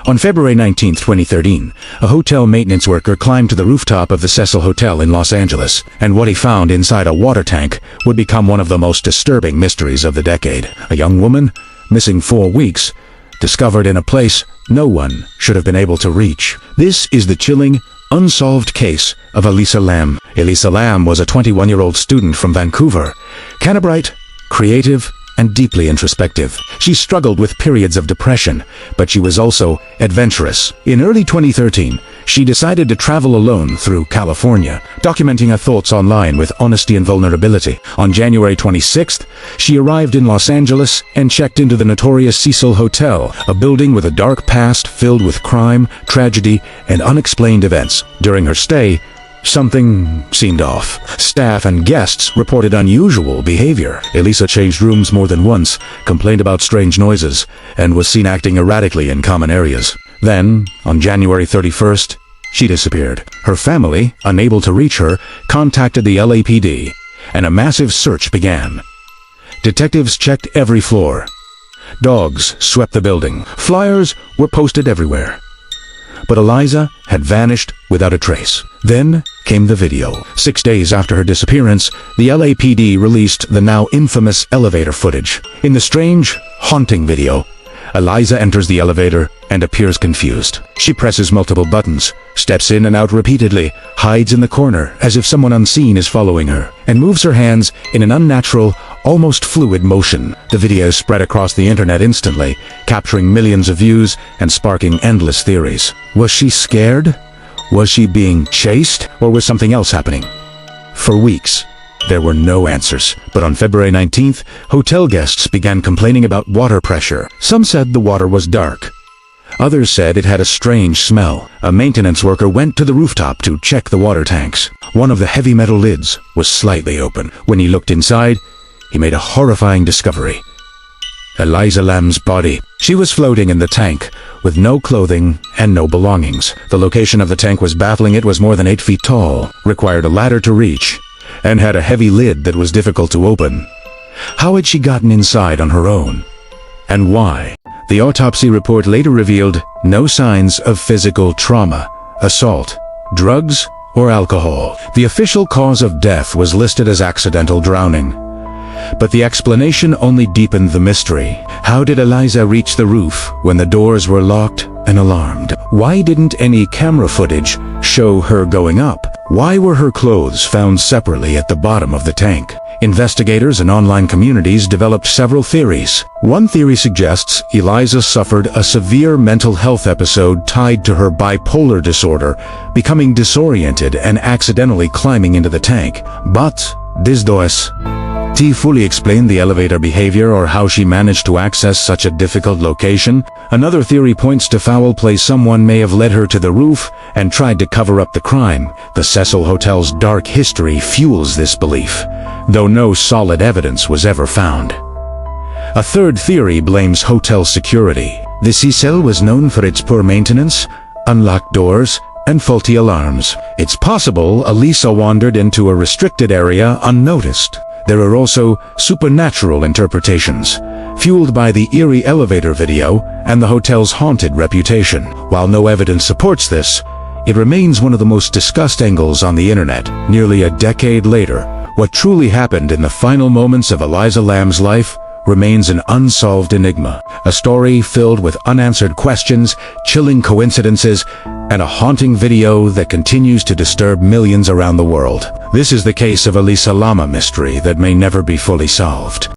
On February 19, 2013, a hotel maintenance worker climbed to the rooftop of the Cecil Hotel in Los Angeles, and what he found inside a water tank would become one of the most disturbing mysteries of the decade. A young woman, missing 4 weeks, discovered in a place no one should have been able to reach. This is the chilling, unsolved case of Elisa Lam. Elisa Lam was a 21-year-old student from Vancouver, bright, creative, and deeply introspective. She struggled with periods of depression, but she was also adventurous. In early 2013, she decided to travel alone through California, documenting her thoughts online with honesty and vulnerability. On January 26th, she arrived in Los Angeles and checked into the notorious Cecil Hotel, a building with a dark past filled with crime, tragedy, and unexplained events. During her stay, something seemed off. Staff and guests reported unusual behavior. Elisa changed rooms more than once, complained about strange noises, and was seen acting erratically in common areas. Then, on January 31st, she disappeared. Her family, unable to reach her, contacted the LAPD, and a massive search began. Detectives checked every floor. Dogs swept the building. Flyers were posted everywhere. But Elisa had vanished without a trace. Then came the video. 6 days after her disappearance, the LAPD released the now infamous elevator footage. In the strange, haunting video, Elisa enters the elevator and appears confused. She presses multiple buttons, steps in and out repeatedly, hides in the corner as if someone unseen is following her, and moves her hands in an unnatural, almost fluid motion. The video spread across the internet instantly, capturing millions of views and sparking endless theories. Was she scared? Was she being chased? Or was something else happening? For weeks, there were no answers. But on February 19th, hotel guests began complaining about water pressure. Some said the water was dark. Others said it had a strange smell. A maintenance worker went to the rooftop to check the water tanks. One of the heavy metal lids was slightly open. When he looked inside, he made a horrifying discovery. Elisa Lam's body. She was floating in the tank, with no clothing and no belongings. The location of the tank was baffling. It was more than 8 feet tall, required a ladder to reach, and had a heavy lid that was difficult to open. How had she gotten inside on her own? And why? The autopsy report later revealed no signs of physical trauma, assault, drugs, or alcohol. The official cause of death was listed as accidental drowning. But the explanation only deepened the mystery. How did Elisa reach the roof when the doors were locked and alarmed? Why didn't any camera footage show her going up? Why were her clothes found separately at the bottom of the tank? Investigators and online communities developed several theories. One theory suggests Elisa suffered a severe mental health episode tied to her bipolar disorder, becoming disoriented and accidentally climbing into the tank. But this does not fully explain the elevator behavior or how she managed to access such a difficult location. Another theory points to foul play. Someone may have led her to the roof and tried to cover up the crime. The Cecil Hotel's dark history fuels this belief, though no solid evidence was ever found. A third theory blames hotel security. The Cecil was known for its poor maintenance, unlocked doors, and faulty alarms. It's possible Elisa wandered into a restricted area unnoticed. There are also supernatural interpretations, fueled by the eerie elevator video and the hotel's haunted reputation. While no evidence supports this, it remains one of the most discussed angles on the internet. Nearly a decade later, what truly happened in the final moments of Elisa Lam's life remains an unsolved enigma, a story filled with unanswered questions, chilling coincidences, and a haunting video that continues to disturb millions around the world. This is the case of Elisa Lam, a mystery that may never be fully solved.